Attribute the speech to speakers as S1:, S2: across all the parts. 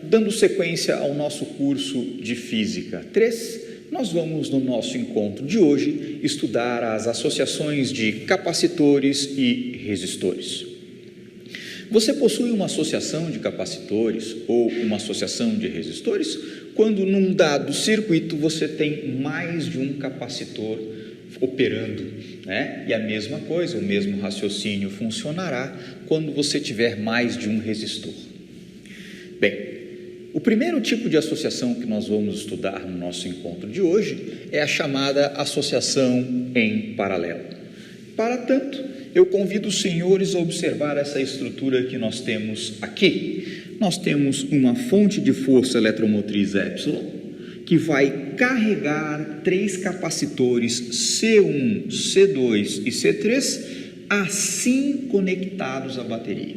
S1: dando sequência ao nosso curso de Física 3, nós vamos, no nosso encontro de hoje, estudar as associações de capacitores e resistores. Você possui uma associação de capacitores ou uma associação de resistores quando, num dado circuito, você tem mais de um capacitor operando, né? E a mesma coisa, o mesmo raciocínio funcionará quando você tiver mais de um resistor. Bem, o primeiro tipo de associação que nós vamos estudar no nosso encontro de hoje é a chamada associação em paralelo. Para tanto, eu convido os senhores a observar essa estrutura que nós temos aqui. Nós temos uma fonte de força eletromotriz epsilon, que vai carregar 3 capacitores C1, C2 e C3, assim conectados à bateria.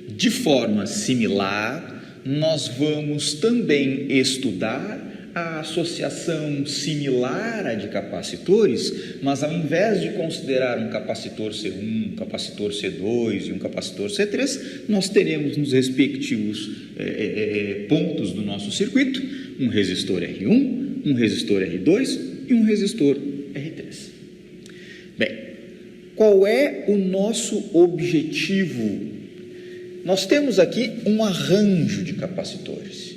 S1: De forma similar, nós vamos também estudar a associação similar à de capacitores, mas ao invés de considerar um capacitor C1, um capacitor C2 e um capacitor C3, nós teremos nos respectivos pontos do nosso circuito um resistor R1, um resistor R2 e um resistor R3. Bem, qual é o nosso objetivo? Nós temos aqui um arranjo de capacitores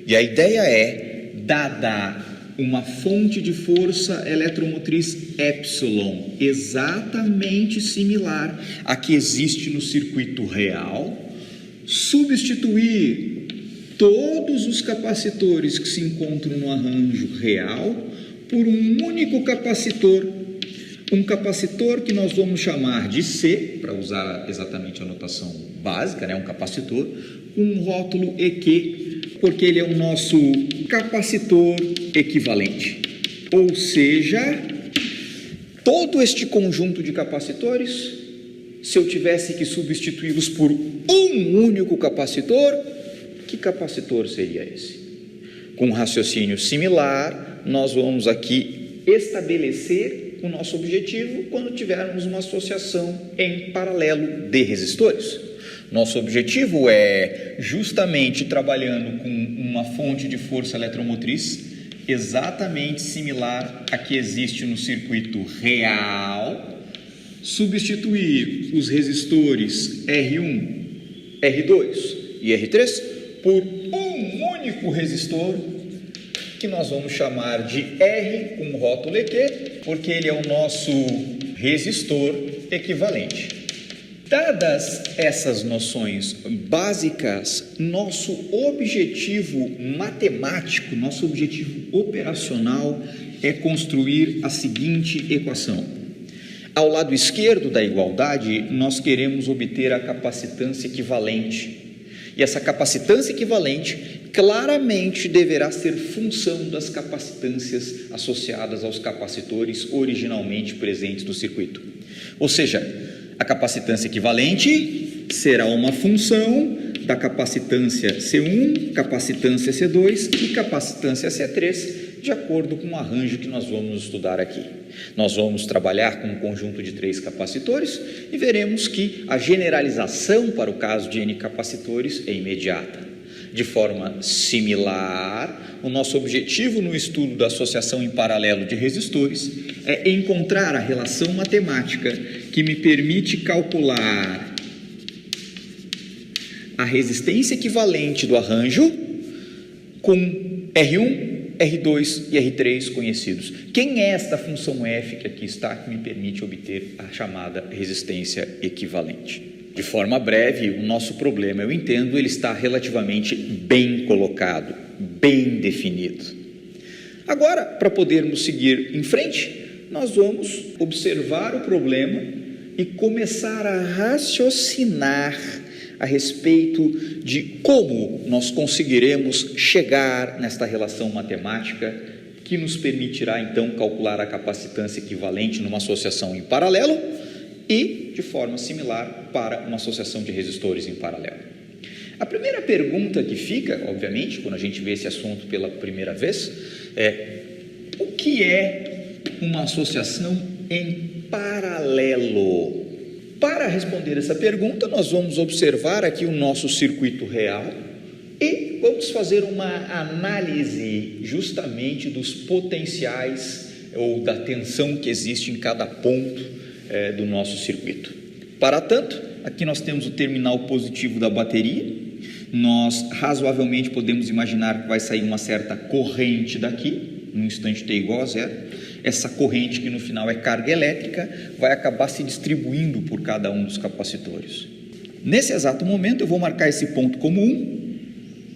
S1: e a ideia é, dada uma fonte de força eletromotriz epsilon exatamente similar à que existe no circuito real, substituir todos os capacitores que se encontram no arranjo real por um único capacitor, um capacitor que nós vamos chamar de C, para usar exatamente a notação básica, né? Um capacitor, com um rótulo EQ, porque ele é o nosso capacitor equivalente. Ou seja, todo este conjunto de capacitores, se eu tivesse que substituí-los por um único capacitor, que capacitor seria esse? Com um raciocínio similar, nós vamos aqui estabelecer o nosso objetivo quando tivermos uma associação em paralelo de resistores. Nosso objetivo é, justamente trabalhando com uma fonte de força eletromotriz exatamente similar à que existe no circuito real, substituir os resistores R1, R2 e R3 por um único resistor que nós vamos chamar de R com rótulo EQ, porque ele é o nosso resistor equivalente. Dadas essas noções básicas, nosso objetivo matemático, nosso objetivo operacional é construir a seguinte equação. Ao lado esquerdo da igualdade, nós queremos obter a capacitância equivalente. E essa capacitância equivalente claramente deverá ser função das capacitâncias associadas aos capacitores originalmente presentes no circuito. Ou seja, a capacitância equivalente será uma função da capacitância C1, capacitância C2 e capacitância C3, de acordo com o arranjo que nós vamos estudar aqui. Nós vamos trabalhar com um conjunto de 3 capacitores e veremos que a generalização para o caso de N capacitores é imediata. De forma similar, o nosso objetivo no estudo da associação em paralelo de resistores é encontrar a relação matemática que me permite calcular a resistência equivalente do arranjo com R1, R2 e R3 conhecidos. Quem é esta função F que aqui está, que me permite obter a chamada resistência equivalente? De forma breve, o nosso problema, eu entendo, ele está relativamente bem colocado, bem definido. Agora, para podermos seguir em frente, nós vamos observar o problema e começar a raciocinar a respeito de como nós conseguiremos chegar nesta relação matemática que nos permitirá, então, calcular a capacitância equivalente numa associação em paralelo e, de forma similar, para uma associação de resistores em paralelo. A primeira pergunta que fica, obviamente, quando a gente vê esse assunto pela primeira vez, é: o que é uma associação em paralelo? Para responder essa pergunta, nós vamos observar aqui o nosso circuito real E vamos fazer uma análise justamente dos potenciais ou da tensão que existe em cada ponto do nosso circuito. Para tanto, aqui nós temos o terminal positivo da bateria. Nós razoavelmente podemos imaginar que vai sair uma certa corrente daqui, no instante t igual a zero. Essa corrente, que no final é carga elétrica, vai acabar se distribuindo por cada um dos capacitores. Nesse exato momento eu vou marcar esse ponto como 1,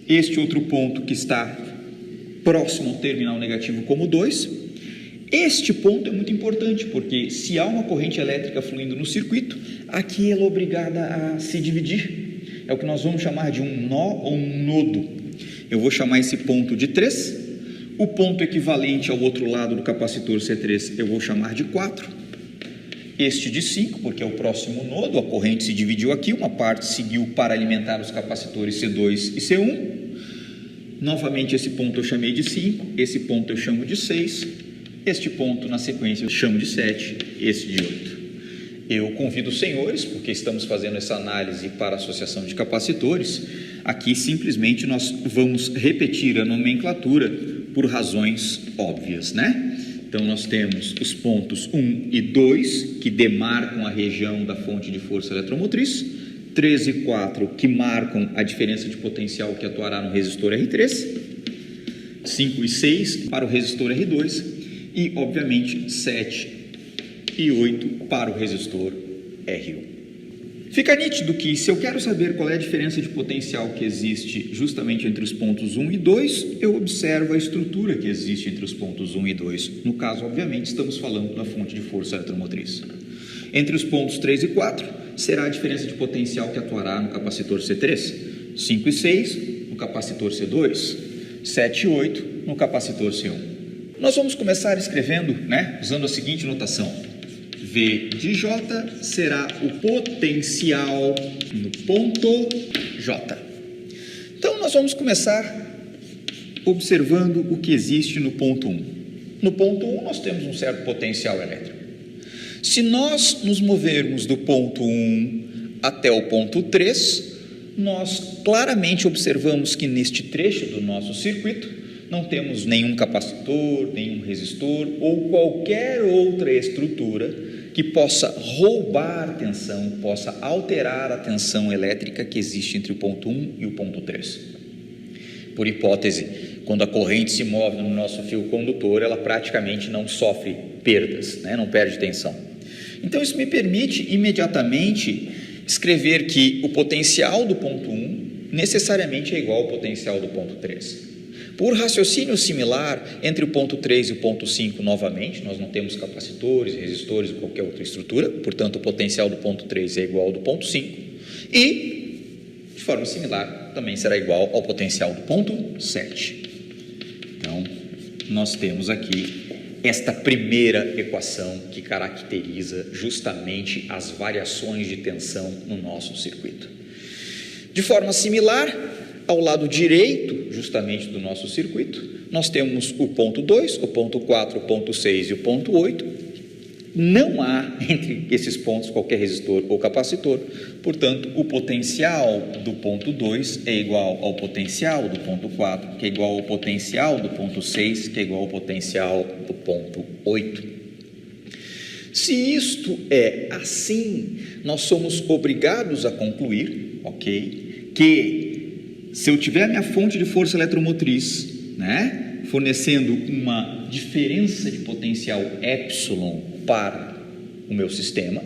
S1: este outro ponto que está próximo ao terminal negativo como 2. Este ponto é muito importante, porque se há uma corrente elétrica fluindo no circuito, aqui ela é obrigada a se dividir. É o que nós vamos chamar de um nó ou um nodo. Eu vou chamar esse ponto de 3, o ponto equivalente ao outro lado do capacitor C3 eu vou chamar de 4, este de 5, porque é o próximo nodo, a corrente se dividiu aqui, uma parte seguiu para alimentar os capacitores C2 e C1, novamente esse ponto eu chamei de 5, esse ponto eu chamo de 6, este ponto na sequência eu chamo de 7, esse de 8. Eu convido os senhores, porque estamos fazendo essa análise para a associação de capacitores, aqui simplesmente nós vamos repetir a nomenclatura por razões óbvias, né? Então nós temos os pontos 1 e 2, que demarcam a região da fonte de força eletromotriz, 3 e 4, que marcam a diferença de potencial que atuará no resistor R3, 5 e 6 para o resistor R2 e, obviamente, 7 e 8 para o resistor R1. Fica nítido que, se eu quero saber qual é a diferença de potencial que existe justamente entre os pontos 1 e 2, eu observo a estrutura que existe entre os pontos 1 e 2. No caso, obviamente, estamos falando da fonte de força eletromotriz. Entre os pontos 3 e 4, será a diferença de potencial que atuará no capacitor C3, 5 e 6 no capacitor C2, 7 e 8 no capacitor C1. Nós vamos começar escrevendo, usando a seguinte notação. V de J será o potencial no ponto J. Então, nós vamos começar observando o que existe no ponto 1. No ponto 1, nós temos um certo potencial elétrico. Se nós nos movermos do ponto 1 até o ponto 3, nós claramente observamos que neste trecho do nosso circuito não temos nenhum capacitor, nenhum resistor ou qualquer outra estrutura que possa roubar a tensão, possa alterar a tensão elétrica que existe entre o ponto 1 e o ponto 3. Por hipótese, quando a corrente se move no nosso fio condutor, ela praticamente não sofre perdas, não perde tensão. Então, isso me permite imediatamente escrever que o potencial do ponto 1 necessariamente é igual ao potencial do ponto 3. Por raciocínio similar, entre o ponto 3 e o ponto 5, novamente, nós não temos capacitores, resistores ou qualquer outra estrutura, portanto, o potencial do ponto 3 é igual ao do ponto 5. E, de forma similar, também será igual ao potencial do ponto 7. Então, nós temos aqui esta primeira equação que caracteriza justamente as variações de tensão no nosso circuito. De forma similar, ao lado direito, justamente do nosso circuito, nós temos o ponto 2, o ponto 4, o ponto 6 e o ponto 8. Não há entre esses pontos qualquer resistor ou capacitor, portanto, o potencial do ponto 2 é igual ao potencial do ponto 4, que é igual ao potencial do ponto 6, que é igual ao potencial do ponto 8. Se isto é assim, nós somos obrigados a concluir, que se eu tiver minha fonte de força eletromotriz, fornecendo uma diferença de potencial epsilon para o meu sistema,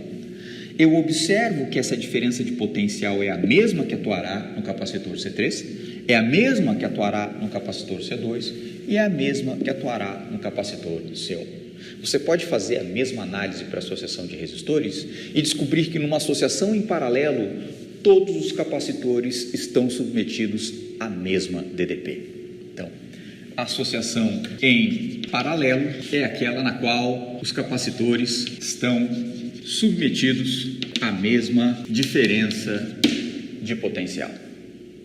S1: eu observo que essa diferença de potencial é a mesma que atuará no capacitor C3, é a mesma que atuará no capacitor C2 e é a mesma que atuará no capacitor C1. Você pode fazer a mesma análise para a associação de resistores e descobrir que numa associação em paralelo, todos os capacitores estão submetidos à mesma DDP. Então, a associação em paralelo é aquela na qual os capacitores estão submetidos à mesma diferença de potencial.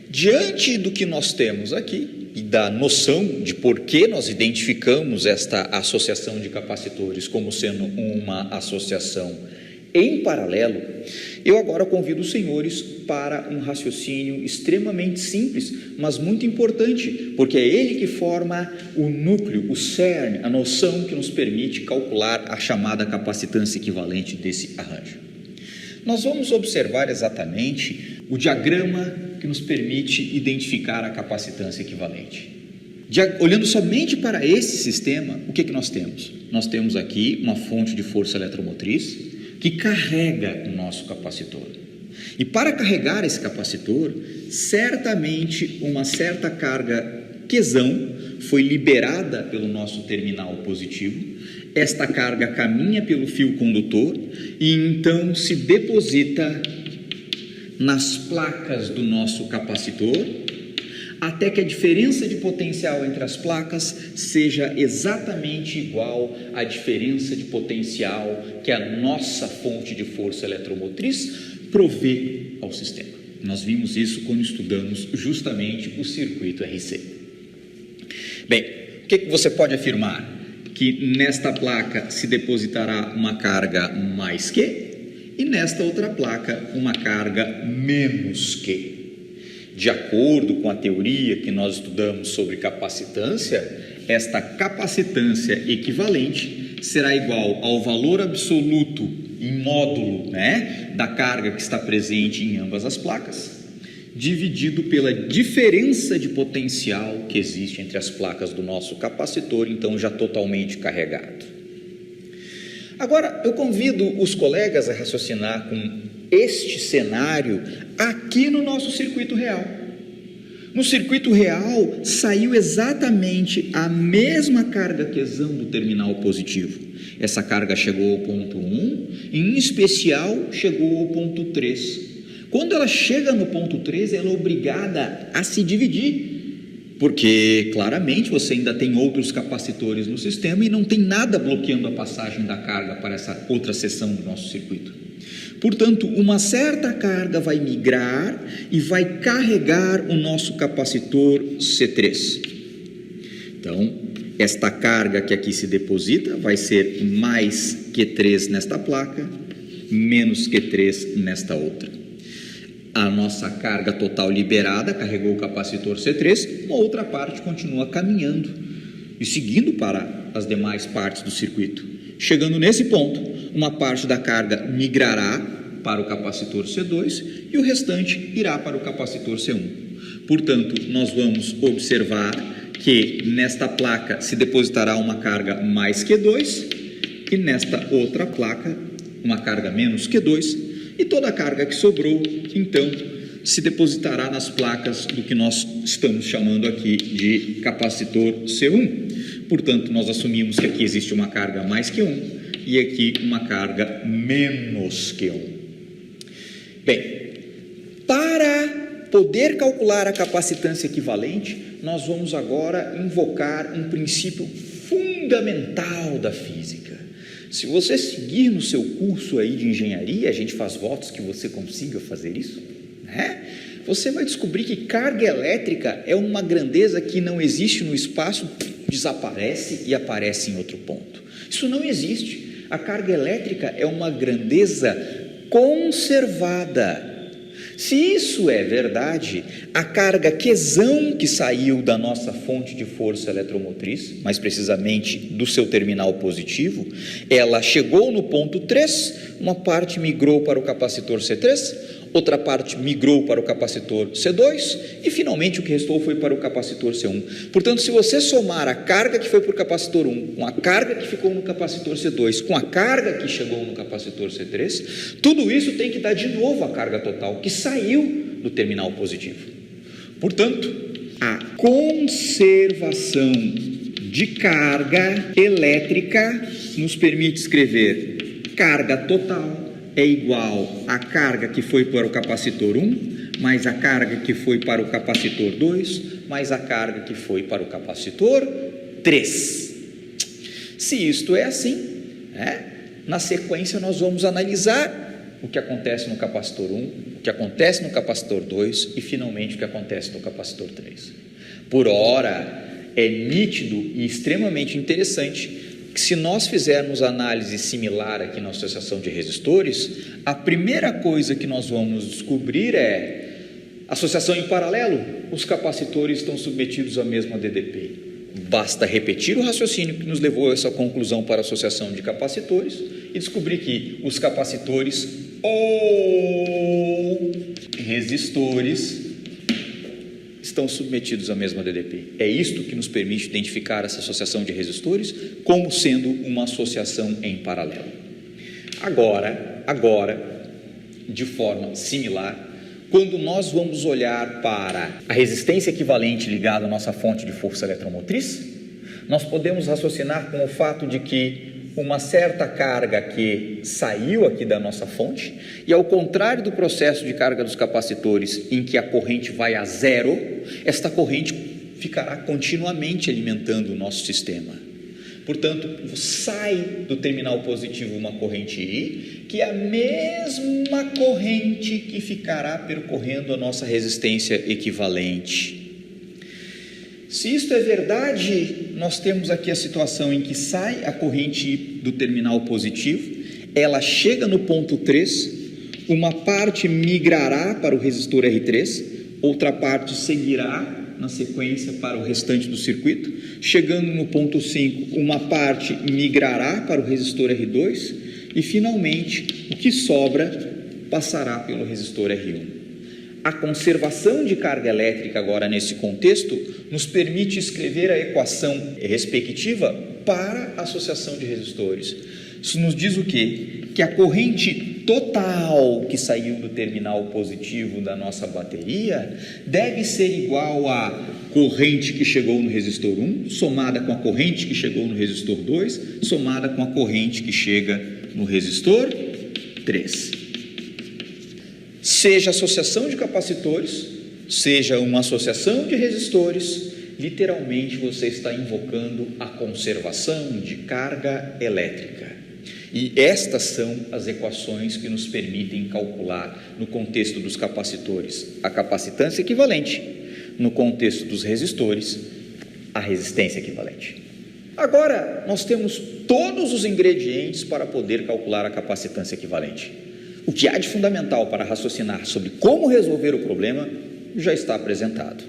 S1: Diante do que nós temos aqui e da noção de por que nós identificamos esta associação de capacitores como sendo uma associação em paralelo, Eu agora convido os senhores para um raciocínio extremamente simples, mas muito importante, porque é ele que forma o núcleo, o cerne, a noção que nos permite calcular a chamada capacitância equivalente desse arranjo. Nós vamos observar exatamente o diagrama que nos permite identificar a capacitância equivalente. Olhando somente para esse sistema, o que nós temos? Nós temos aqui uma fonte de força eletromotriz que carrega o nosso capacitor. E para carregar esse capacitor, certamente uma certa carga Qzão foi liberada pelo nosso terminal positivo. Esta carga caminha pelo fio condutor e então se deposita nas placas do nosso capacitor, até que a diferença de potencial entre as placas seja exatamente igual à diferença de potencial que a nossa fonte de força eletromotriz provê ao sistema. Nós vimos isso quando estudamos justamente o circuito RC. Bem, o que você pode afirmar? Que nesta placa se depositará uma carga mais Q e nesta outra placa uma carga menos Q. De acordo com a teoria que nós estudamos sobre capacitância, esta capacitância equivalente será igual ao valor absoluto em módulo, da carga que está presente em ambas as placas, dividido pela diferença de potencial que existe entre as placas do nosso capacitor, então já totalmente carregado. Agora, eu convido os colegas a raciocinar com este cenário aqui no nosso circuito real. No circuito real, saiu exatamente a mesma carga Qzão do terminal positivo. Essa carga chegou ao ponto 1, e em especial chegou ao ponto 3. Quando ela chega no ponto 3, ela é obrigada a se dividir, porque claramente você ainda tem outros capacitores no sistema e não tem nada bloqueando a passagem da carga para essa outra seção do nosso circuito. Portanto, uma certa carga vai migrar e vai carregar o nosso capacitor C3. Então, esta carga que aqui se deposita vai ser mais Q3 nesta placa, menos Q3 nesta outra. A nossa carga total liberada carregou o capacitor C3, uma outra parte continua caminhando e seguindo para as demais partes do circuito. Chegando nesse ponto, uma parte da carga migrará para o capacitor C2 e o restante irá para o capacitor C1. Portanto, nós vamos observar que nesta placa se depositará uma carga mais Q2 e nesta outra placa uma carga menos Q2, e toda a carga que sobrou, então, se depositará nas placas do que nós estamos chamando aqui de capacitor C1. Portanto, nós assumimos que aqui existe uma carga mais Q1 e aqui uma carga menos Q1. Bem, para poder calcular a capacitância equivalente, nós vamos agora invocar um princípio fundamental da física. Se você seguir no seu curso aí de engenharia, a gente faz votos que você consiga fazer isso, você vai descobrir que carga elétrica é uma grandeza que não existe no espaço, desaparece e aparece em outro ponto. Isso não existe. A carga elétrica é uma grandeza conservada. Se isso é verdade, a carga Qzão que saiu da nossa fonte de força eletromotriz, mais precisamente do seu terminal positivo, ela chegou no ponto 3, uma parte migrou para o capacitor C3, outra parte migrou para o capacitor C2 e finalmente o que restou foi para o capacitor C1. Portanto, se você somar a carga que foi para o capacitor 1 com a carga que ficou no capacitor C2 com a carga que chegou no capacitor C3, tudo isso tem que dar de novo a carga total que saiu do terminal positivo. Portanto, a conservação de carga elétrica nos permite escrever carga total é igual à carga que foi para o capacitor 1, mais a carga que foi para o capacitor 2, mais a carga que foi para o capacitor 3. Se isto é assim, na sequência nós vamos analisar o que acontece no capacitor 1, o que acontece no capacitor 2 e finalmente o que acontece no capacitor 3. Por ora, é nítido e extremamente interessante que se nós fizermos análise similar aqui na associação de resistores, a primeira coisa que nós vamos descobrir é associação em paralelo, os capacitores estão submetidos à mesma DDP. Basta repetir o raciocínio que nos levou a essa conclusão para a associação de capacitores e descobrir que os capacitores ou resistores estão submetidos à mesma DDP. É isto que nos permite identificar essa associação de resistores como sendo uma associação em paralelo. Agora, de forma similar, quando nós vamos olhar para a resistência equivalente ligada à nossa fonte de força eletromotriz, nós podemos raciocinar com o fato de que uma certa carga que saiu aqui da nossa fonte, e ao contrário do processo de carga dos capacitores, em que a corrente vai a zero, esta corrente ficará continuamente alimentando o nosso sistema. Portanto, sai do terminal positivo uma corrente I, que é a mesma corrente que ficará percorrendo a nossa resistência equivalente. Se isto é verdade, nós temos aqui a situação em que sai a corrente I do terminal positivo, ela chega no ponto 3, uma parte migrará para o resistor R3, outra parte seguirá na sequência para o restante do circuito. Chegando no ponto 5, uma parte migrará para o resistor R2 e, finalmente, o que sobra passará pelo resistor R1. A conservação de carga elétrica agora nesse contexto nos permite escrever a equação respectiva para a associação de resistores. Isso nos diz o quê? Que a corrente total que saiu do terminal positivo da nossa bateria deve ser igual à corrente que chegou no resistor 1, somada com a corrente que chegou no resistor 2, somada com a corrente que chega no resistor 3. Seja associação de capacitores, seja uma associação de resistores, literalmente você está invocando a conservação de carga elétrica. E estas são as equações que nos permitem calcular, no contexto dos capacitores, a capacitância equivalente, no contexto dos resistores, a resistência equivalente. Agora, nós temos todos os ingredientes para poder calcular a capacitância equivalente. O que há de fundamental para raciocinar sobre como resolver o problema já está apresentado.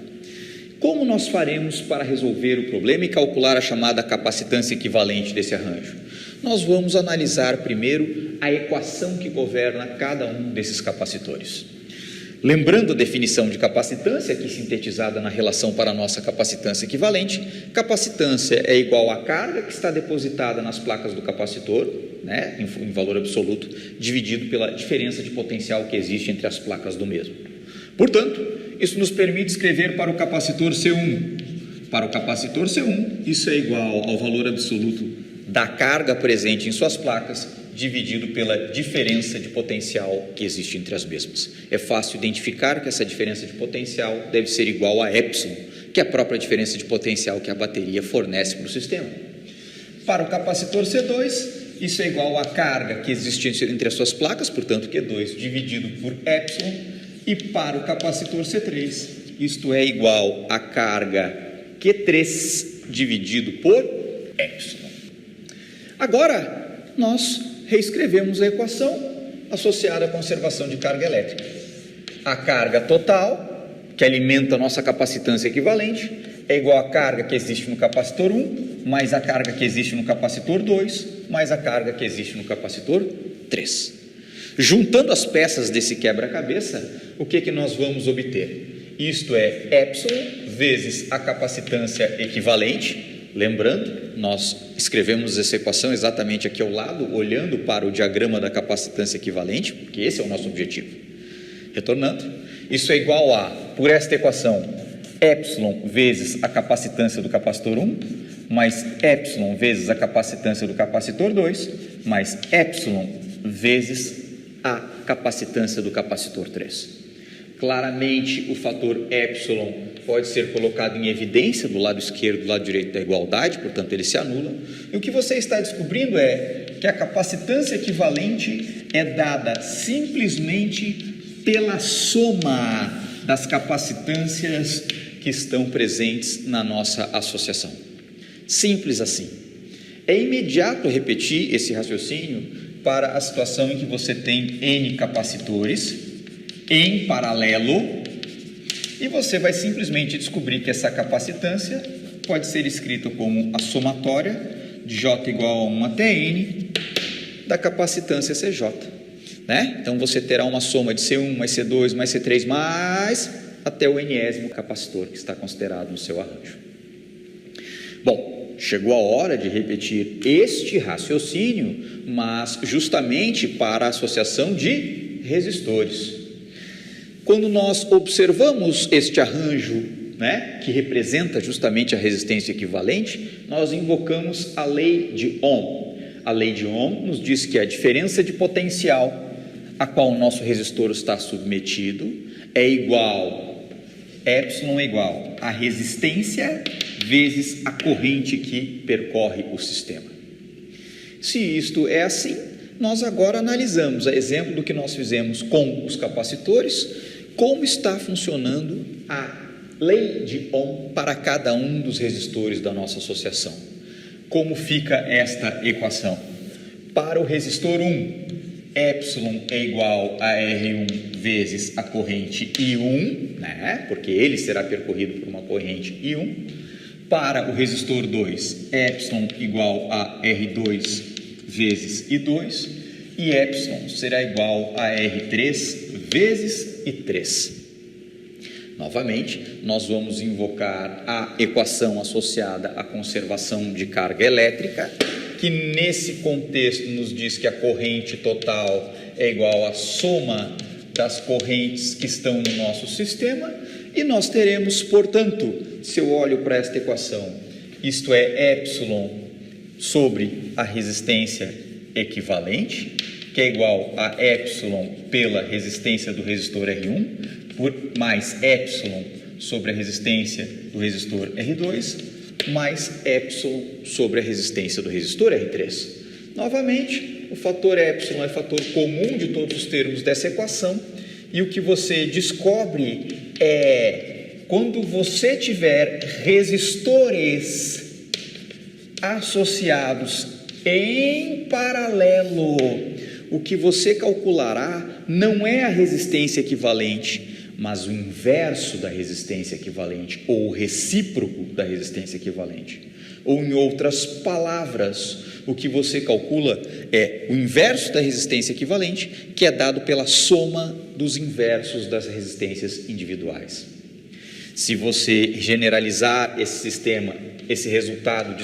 S1: Como nós faremos para resolver o problema e calcular a chamada capacitância equivalente desse arranjo? Nós vamos analisar primeiro a equação que governa cada um desses capacitores. Lembrando a definição de capacitância, aqui sintetizada na relação para a nossa capacitância equivalente, capacitância é igual à carga que está depositada nas placas do capacitor, né, em valor absoluto, dividido pela diferença de potencial que existe entre as placas do mesmo. Portanto, isso nos permite escrever para o capacitor C1. Para o capacitor C1, isso é igual ao valor absoluto da carga presente em suas placas, dividido pela diferença de potencial que existe entre as mesmas. É fácil identificar que essa diferença de potencial deve ser igual a epsilon, que é a própria diferença de potencial que a bateria fornece para o sistema. Para o capacitor C2, isso é igual à carga que existe entre as suas placas, portanto Q2 dividido por epsilon, e para o capacitor C3, isto é igual à carga Q3 dividido por epsilon. Agora, nós reescrevemos a equação associada à conservação de carga elétrica. A carga total, que alimenta a nossa capacitância equivalente, é igual à carga que existe no capacitor 1, mais a carga que existe no capacitor 2, mais a carga que existe no capacitor 3. Juntando as peças desse quebra-cabeça, o que nós vamos obter? Isto é epsilon vezes a capacitância equivalente. Lembrando, nós escrevemos essa equação exatamente aqui ao lado, olhando para o diagrama da capacitância equivalente, porque esse é o nosso objetivo. Retornando, isso é igual a, por esta equação, epsilon vezes a capacitância do capacitor 1, mais epsilon vezes a capacitância do capacitor 2, mais epsilon vezes a capacitância do capacitor 3. Claramente, o fator epsilon pode ser colocado em evidência do lado esquerdo e do lado direito da igualdade, portanto ele se anula. E o que você está descobrindo é que a capacitância equivalente é dada simplesmente pela soma das capacitâncias que estão presentes na nossa associação. Simples assim. É imediato repetir esse raciocínio para a situação em que você tem N capacitores em paralelo e você vai simplesmente descobrir que essa capacitância pode ser escrita como a somatória de J igual a 1 até N da capacitância CJ. Né? Então você terá uma soma de C1 mais C2 mais C3 mais até o enésimo capacitor que está considerado no seu arranjo. Bom, chegou a hora de repetir este raciocínio, mas justamente para a associação de resistores. Quando nós observamos este arranjo, né, que representa justamente a resistência equivalente, nós invocamos a lei de Ohm. A lei de Ohm nos diz que a diferença de potencial a qual o nosso resistor está submetido é igual, epsilon é igual a resistência vezes a corrente que percorre o sistema. Se isto é assim, nós agora analisamos, a exemplo do que nós fizemos com os capacitores, como está funcionando a lei de Ohm para cada um dos resistores da nossa associação. Como fica esta equação? Para o resistor 1, epsilon é igual a R1 vezes a corrente I1, né? Porque ele será percorrido por uma corrente I1. Para o resistor 2, epsilon igual a R2 vezes I2 e epsilon será igual a R3 vezes I3. Novamente, nós vamos invocar a equação associada à conservação de carga elétrica, que nesse contexto nos diz que a corrente total é igual à soma das correntes que estão no nosso sistema, e nós teremos, portanto, se eu olho para esta equação, isto é epsilon sobre a resistência equivalente, que é igual a epsilon pela resistência do resistor R1, mais epsilon sobre a resistência do resistor R2, mais epsilon sobre a resistência do resistor R3. Novamente, o fator epsilon é fator comum de todos os termos dessa equação, e o que você descobre é, quando você tiver resistores associados em paralelo, o que você calculará não é a resistência equivalente, mas o inverso da resistência equivalente, ou o recíproco da resistência equivalente. Ou, em outras palavras, o que você calcula é o inverso da resistência equivalente, que é dado pela soma dos inversos das resistências individuais. Se você generalizar esse sistema, esse resultado,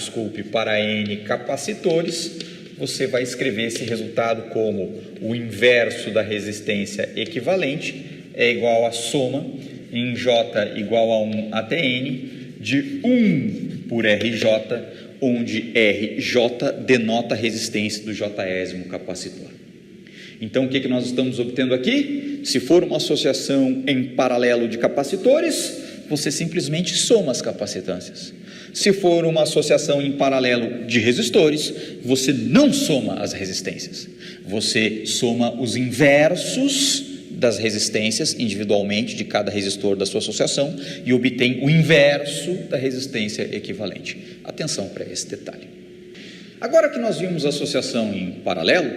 S1: para N capacitores, você vai escrever esse resultado como o inverso da resistência equivalente é igual à soma em J igual a 1 até N de 1 por RJ, onde RJ denota a resistência do Jésimo capacitor. Então, o que nós estamos obtendo aqui? Se for uma associação em paralelo de capacitores, você simplesmente soma as capacitâncias. Se for uma associação em paralelo de resistores, você não soma as resistências. Você soma os inversos das resistências individualmente de cada resistor da sua associação e obtém o inverso da resistência equivalente. Atenção para esse detalhe. Agora que nós vimos a associação em paralelo,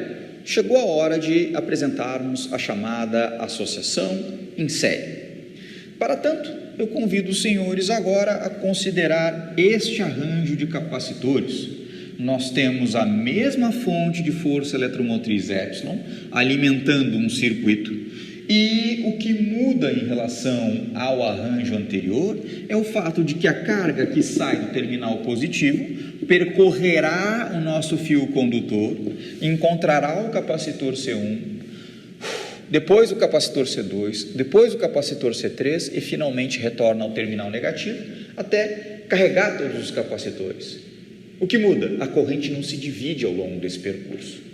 S1: chegou a hora de apresentarmos a chamada associação em série. Para tanto, eu convido os senhores agora a considerar este arranjo de capacitores. Nós temos a mesma fonte de força eletromotriz epsilon alimentando um circuito, e o que muda em relação ao arranjo anterior é o fato de que a carga que sai do terminal positivo percorrerá o nosso fio condutor, encontrará o capacitor C1, depois o capacitor C2, depois o capacitor C3 e finalmente retorna ao terminal negativo até carregar todos os capacitores. O que muda? A corrente não se divide ao longo desse percurso.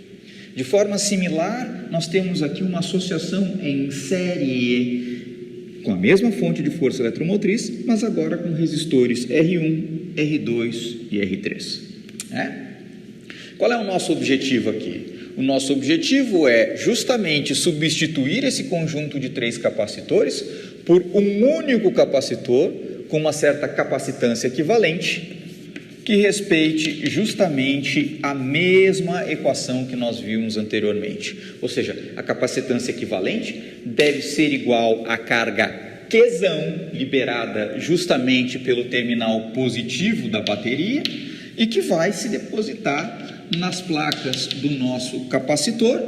S1: De forma similar, nós temos aqui uma associação em série com a mesma fonte de força eletromotriz, mas agora com resistores R1, R2 e R3. Qual é o nosso objetivo aqui? O nosso objetivo é justamente substituir esse conjunto de 3 capacitores por um único capacitor com uma certa capacitância equivalente, que respeite justamente a mesma equação que nós vimos anteriormente. Ou seja, a capacitância equivalente deve ser igual à carga Qzão liberada justamente pelo terminal positivo da bateria e que vai se depositar nas placas do nosso capacitor,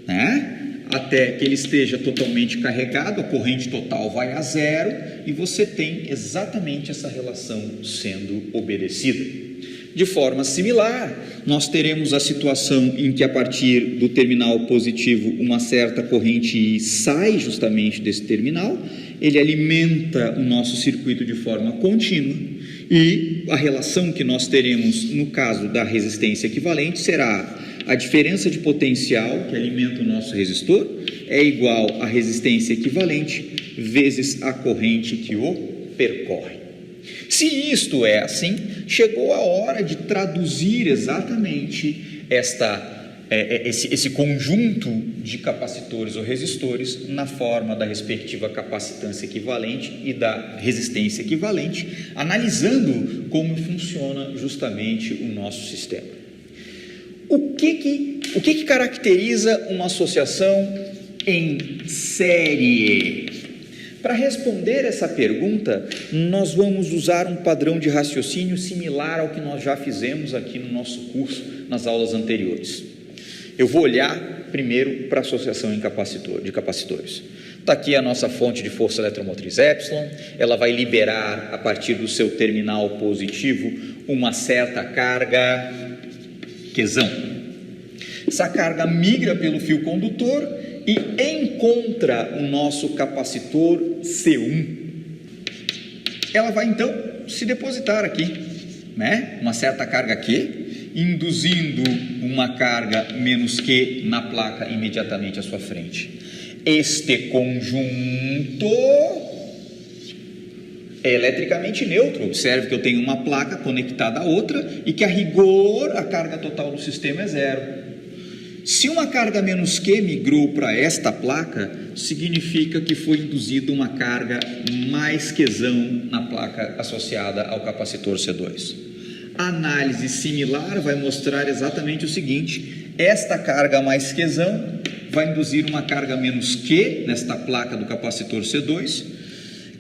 S1: né? Até que ele esteja totalmente carregado, a corrente total vai a zero e você tem exatamente essa relação sendo obedecida. De forma similar, nós teremos a situação em que a partir do terminal positivo uma certa corrente I sai justamente desse terminal, ele alimenta o nosso circuito de forma contínua e a relação que nós teremos no caso da resistência equivalente será a diferença de potencial que alimenta o nosso resistor é igual à resistência equivalente vezes a corrente que o percorre. Se isto é assim, chegou a hora de traduzir exatamente esse conjunto de capacitores ou resistores na forma da respectiva capacitância equivalente e da resistência equivalente, analisando como funciona justamente o nosso sistema. O que caracteriza uma associação em série? Para responder essa pergunta, nós vamos usar um padrão de raciocínio similar ao que nós já fizemos aqui no nosso curso, nas aulas anteriores. Eu vou olhar primeiro para a associação de capacitores. Está aqui a nossa fonte de força eletromotriz epsilon, ela vai liberar a partir do seu terminal positivo uma certa carga Qzão. Essa carga migra pelo fio condutor e encontra o nosso capacitor C1. Ela vai então se depositar aqui, né? Uma certa carga Q, induzindo uma carga menos Q na placa imediatamente à sua frente. Este conjunto é eletricamente neutro. Observe que eu tenho uma placa conectada à outra e que a rigor a carga total do sistema é zero. Se uma carga menos Q migrou para esta placa, significa que foi induzida uma carga mais Qzão na placa associada ao capacitor C2. A análise similar vai mostrar exatamente o seguinte: esta carga mais Qzão vai induzir uma carga menos Q nesta placa do capacitor C2.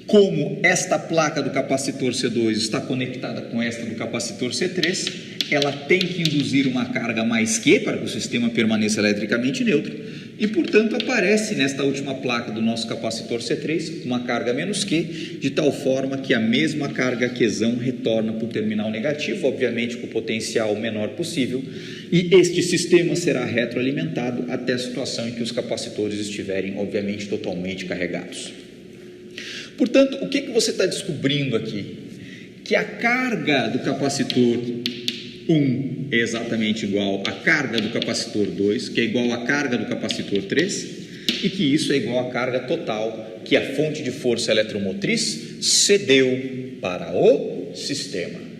S1: Como esta placa do capacitor C2 está conectada com esta do capacitor C3, ela tem que induzir uma carga mais Q para que o sistema permaneça eletricamente neutro e, portanto, aparece nesta última placa do nosso capacitor C3 uma carga menos Q, de tal forma que a mesma carga Qzão retorna para o terminal negativo, obviamente com o potencial menor possível, e este sistema será retroalimentado até a situação em que os capacitores estiverem, obviamente, totalmente carregados. Portanto, o que você está descobrindo aqui? Que a carga do capacitor 1 é exatamente igual à carga do capacitor 2, que é igual à carga do capacitor 3, e que isso é igual à carga total que a fonte de força eletromotriz cedeu para o sistema.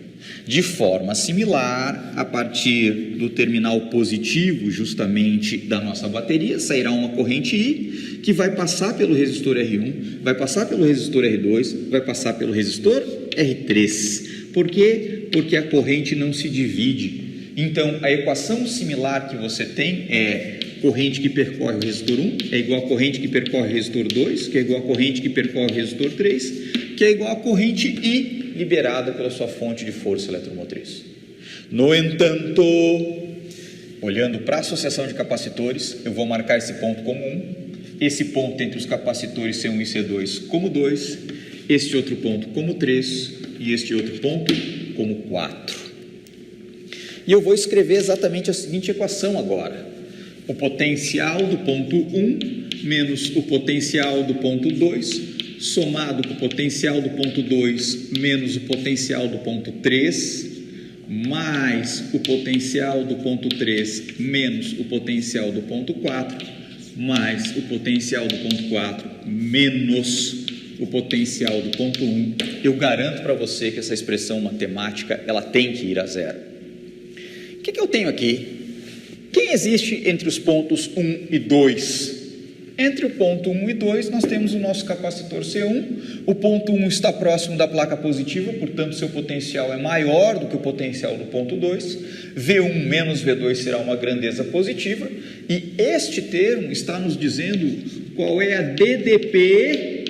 S1: De forma similar, a partir do terminal positivo justamente da nossa bateria, sairá uma corrente I que vai passar pelo resistor R1, vai passar pelo resistor R2, vai passar pelo resistor R3. Por quê? Porque a corrente não se divide. Então, a equação similar que você tem é corrente que percorre o resistor 1 é igual a corrente que percorre o resistor 2, que é igual a corrente que percorre o resistor 3, que é igual a corrente I liberada pela sua fonte de força eletromotriz. No entanto, olhando para a associação de capacitores, eu vou marcar esse ponto como 1, esse ponto entre os capacitores C1 e C2 como 2, este outro ponto como 3 e este outro ponto como 4. E eu vou escrever exatamente a seguinte equação agora: o potencial do ponto 1 menos o potencial do ponto 2, somado com o potencial do ponto 2 menos o potencial do ponto 3, mais o potencial do ponto 3 menos o potencial do ponto 4, mais o potencial do ponto 4 menos o potencial do ponto 1. Eu garanto para você que essa expressão matemática ela tem que ir a zero. O que eu tenho aqui? Quem existe entre os pontos 1 e 2 Entre o ponto 1 e 2, nós temos o nosso capacitor C1. O ponto 1 está próximo da placa positiva, portanto, seu potencial é maior do que o potencial do ponto 2. V1 menos V2 será uma grandeza positiva. E este termo está nos dizendo qual é a DDP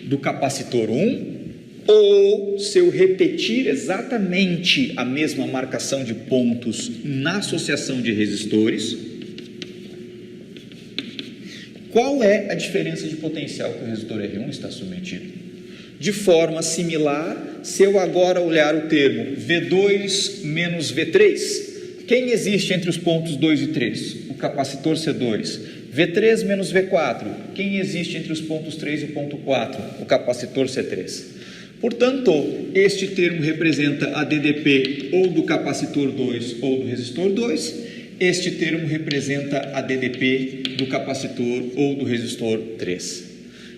S1: do capacitor 1, ou, se eu repetir exatamente a mesma marcação de pontos na associação de resistores, qual é a diferença de potencial que o resistor R1 está submetido? De forma similar, se eu agora olhar o termo V2 menos V3, quem existe entre os pontos 2 e 3? O capacitor C2. V3 menos V4, quem existe entre os pontos 3 e o ponto 4? O capacitor C3. Portanto, este termo representa a DDP ou do capacitor 2 ou do resistor 2. Este termo representa a DDP do capacitor ou do resistor 3.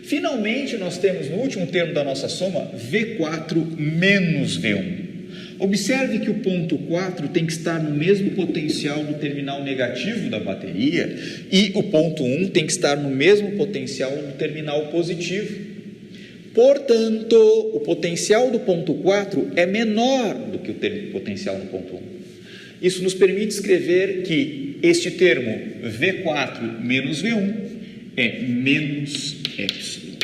S1: Finalmente, nós temos no último termo da nossa soma, V4 menos V1. Observe que o ponto 4 tem que estar no mesmo potencial do terminal negativo da bateria e o ponto 1 tem que estar no mesmo potencial do terminal positivo. Portanto, o potencial do ponto 4 é menor do que o potencial do ponto 1. Isso nos permite escrever que este termo V4 menos V1 é menos epsilon.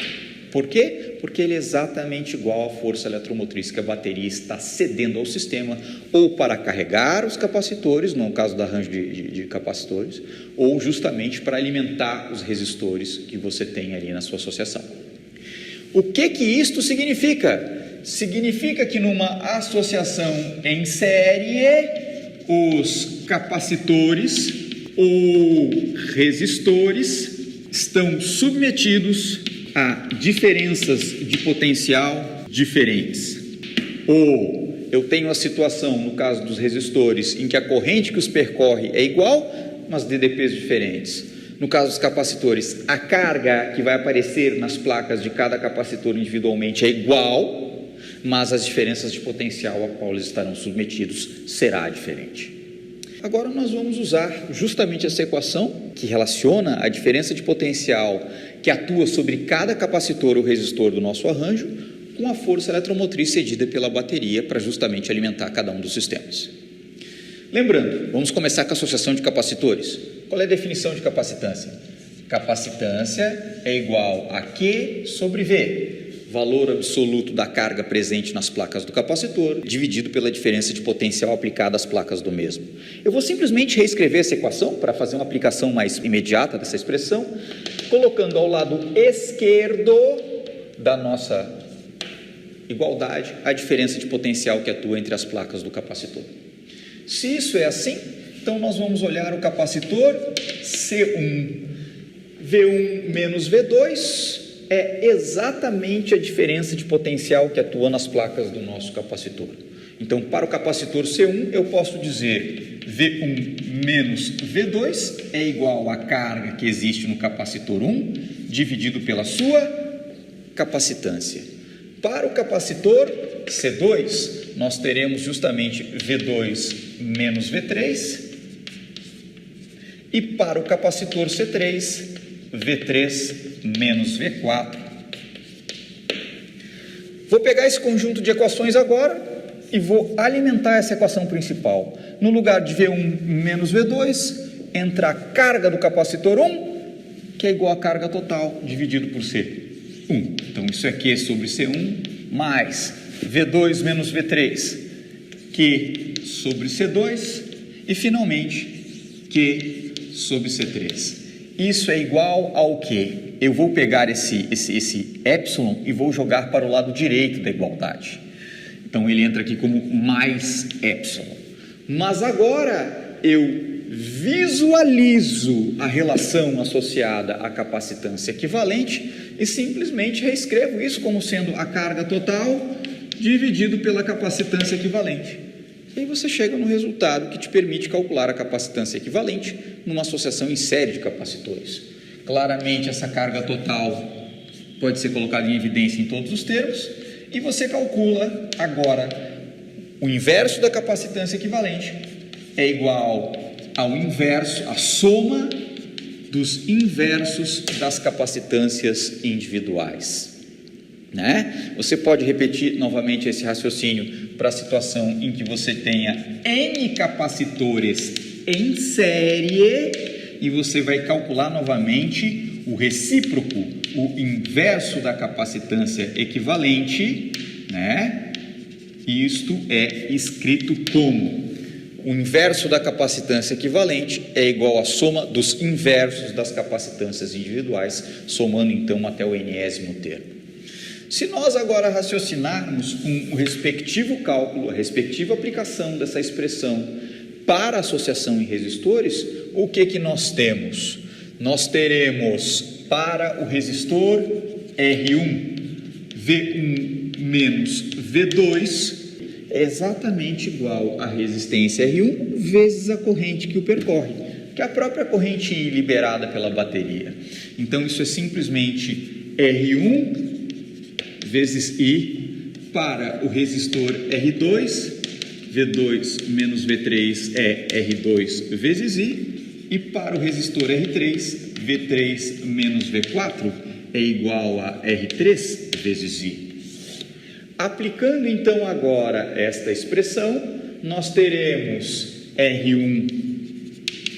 S1: Por quê? Porque ele é exatamente igual à força eletromotriz que a bateria está cedendo ao sistema, ou para carregar os capacitores, no caso do arranjo de capacitores, ou justamente para alimentar os resistores que você tem ali na sua associação. O que isto significa? Significa que numa associação em série, os capacitores ou resistores estão submetidos a diferenças de potencial diferentes. Ou eu tenho a situação, no caso dos resistores, em que a corrente que os percorre é igual, mas DDPs diferentes. No caso dos capacitores, a carga que vai aparecer nas placas de cada capacitor individualmente é igual, mas as diferenças de potencial a qual eles estarão submetidos será diferente. Agora nós vamos usar justamente essa equação que relaciona a diferença de potencial que atua sobre cada capacitor ou resistor do nosso arranjo com a força eletromotriz cedida pela bateria para justamente alimentar cada um dos sistemas. Lembrando, vamos começar com a associação de capacitores. Qual é a definição de capacitância? Capacitância é igual a Q sobre V, valor absoluto da carga presente nas placas do capacitor, dividido pela diferença de potencial aplicada às placas do mesmo. Eu vou simplesmente reescrever essa equação para fazer uma aplicação mais imediata dessa expressão, colocando ao lado esquerdo da nossa igualdade a diferença de potencial que atua entre as placas do capacitor. Se isso é assim, então nós vamos olhar o capacitor C1, V1 menos V2, é exatamente a diferença de potencial que atua nas placas do nosso capacitor. Então, para o capacitor C1, eu posso dizer V1 menos V2 é igual à carga que existe no capacitor 1, dividido pela sua capacitância. Para o capacitor C2, nós teremos justamente V2 menos V3, e para o capacitor C3, V3 menos V4. Vou pegar esse conjunto de equações agora e vou alimentar essa equação principal. No lugar de V1 menos V2, entra a carga do capacitor 1, que é igual à carga total, dividido por C1. Então, isso é Q sobre C1, mais V2 menos V3, Q sobre C2, e, finalmente, Q sobre C3. Isso é igual ao quê? Eu vou pegar esse epsilon e vou jogar para o lado direito da igualdade. Então, ele entra aqui como mais epsilon. Mas agora, eu visualizo a relação associada à capacitância equivalente e simplesmente reescrevo isso como sendo a carga total dividido pela capacitância equivalente. E aí você chega no resultado que te permite calcular a capacitância equivalente numa associação em série de capacitores. Claramente, essa carga total pode ser colocada em evidência em todos os termos, e você calcula agora o inverso da capacitância equivalente é igual ao inverso, a soma dos inversos das capacitâncias individuais. Né? Você pode repetir novamente esse raciocínio para a situação em que você tenha N capacitores em série e você vai calcular novamente o recíproco, o inverso da capacitância equivalente, né? Isto é escrito como: o inverso da capacitância equivalente é igual à soma dos inversos das capacitâncias individuais, somando então até o enésimo termo. Se nós agora raciocinarmos com o respectivo cálculo, a respectiva aplicação dessa expressão para associação em resistores, o que nós temos? Nós teremos para o resistor R1, V1 menos V2, é exatamente igual à resistência R1 vezes a corrente que o percorre, que é a própria corrente liberada pela bateria. Então, isso é simplesmente R1 vezes I para o resistor R2, V2 menos V3 é R2 vezes I, e para o resistor R3, V3 menos V4 é igual a R3 vezes I. Aplicando então agora esta expressão, nós teremos R1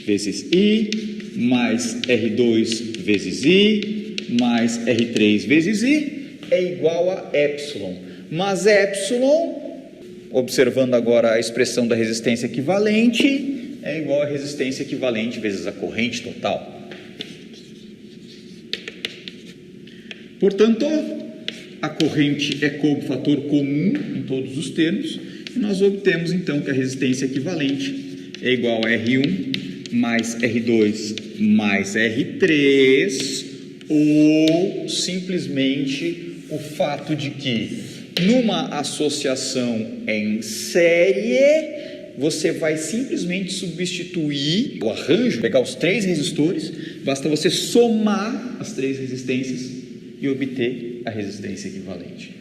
S1: vezes I, mais R2 vezes I, mais R3 vezes I, é igual a epsilon. Mas epsilon, observando agora a expressão da resistência equivalente, é igual a resistência equivalente vezes a corrente total. Portanto, a corrente é fator comum em todos os termos, e nós obtemos então que a resistência equivalente é igual a R1 mais R2 mais R3, ou simplesmente o fato de que numa associação em série, você vai simplesmente substituir o arranjo, pegar os 3 resistores, basta você somar as 3 resistências e obter a resistência equivalente.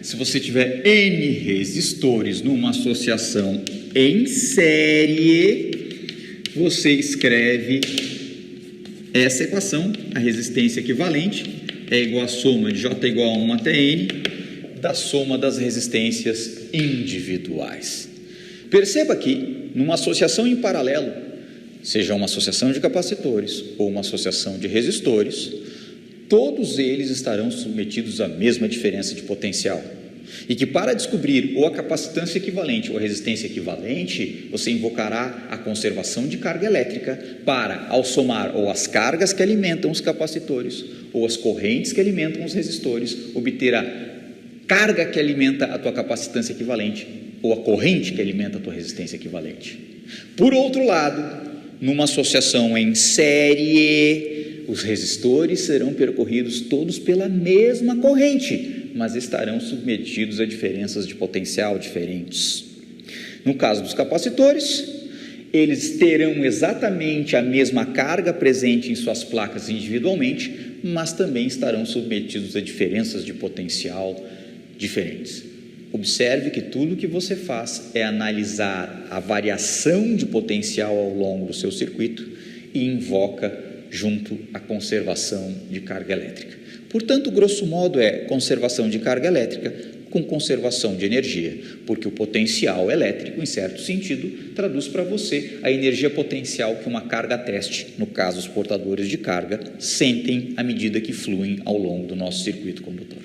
S1: Se você tiver N resistores numa associação em série, você escreve essa equação, a resistência equivalente é igual à soma de J igual a 1 até N da soma das resistências individuais. Perceba que numa associação em paralelo, seja uma associação de capacitores ou uma associação de resistores, todos eles estarão submetidos à mesma diferença de potencial. E que para descobrir ou a capacitância equivalente ou a resistência equivalente, você invocará a conservação de carga elétrica para, ao somar ou as cargas que alimentam os capacitores ou as correntes que alimentam os resistores, obter a carga que alimenta a tua capacitância equivalente ou a corrente que alimenta a tua resistência equivalente. Por outro lado, numa associação em série, os resistores serão percorridos todos pela mesma corrente, mas estarão submetidos a diferenças de potencial diferentes. No caso dos capacitores, eles terão exatamente a mesma carga presente em suas placas individualmente, mas também estarão submetidos a diferenças de potencial diferentes. Observe que tudo que você faz é analisar a variação de potencial ao longo do seu circuito e invoca junto a conservação de carga elétrica. Portanto, grosso modo é conservação de carga elétrica com conservação de energia, porque o potencial elétrico, em certo sentido, traduz para você a energia potencial que uma carga teste, no caso os portadores de carga, sentem à medida que fluem ao longo do nosso circuito condutor.